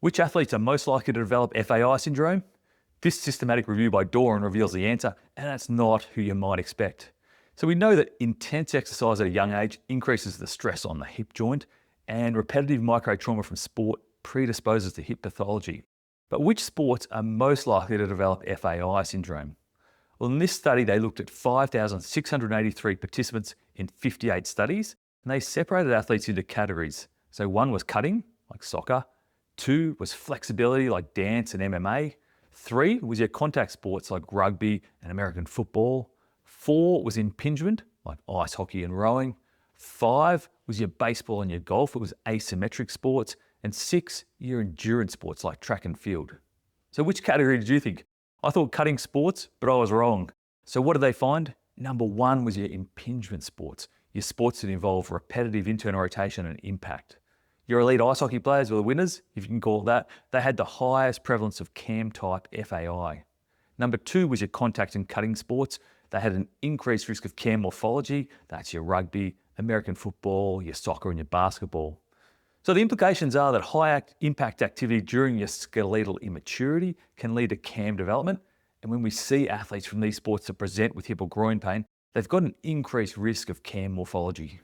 Which athletes are most likely to develop FAI syndrome? This systematic review by Doran reveals the answer, and that's not who you might expect. So we know that intense exercise at a young age increases the stress on the hip joint, and repetitive microtrauma from sport predisposes to hip pathology. But which sports are most likely to develop FAI syndrome? Well, in this study, they looked at 5,683 participants in 58 studies, and they separated athletes into categories. So one was cutting, like soccer. Two was flexibility, like dance and MMA. Three was your contact sports, like rugby and American football. Four was impingement, like ice hockey and rowing. Five was your baseball and your golf. It was asymmetric sports. And six, your endurance sports, like track and field. So which category did you think? I thought cutting sports, but I was wrong. So what did they find? Number one was your impingement sports, your sports that involve repetitive internal rotation and impact. Your elite ice hockey players were the winners, if you can call it that. They had the highest prevalence of CAM-type FAI. Number two was your contact and cutting sports. They had an increased risk of CAM morphology. That's your rugby, American football, your soccer and your basketball. So the implications are that high impact activity during your skeletal immaturity can lead to CAM development. And when we see athletes from these sports that present with hip or groin pain, they've got an increased risk of CAM morphology.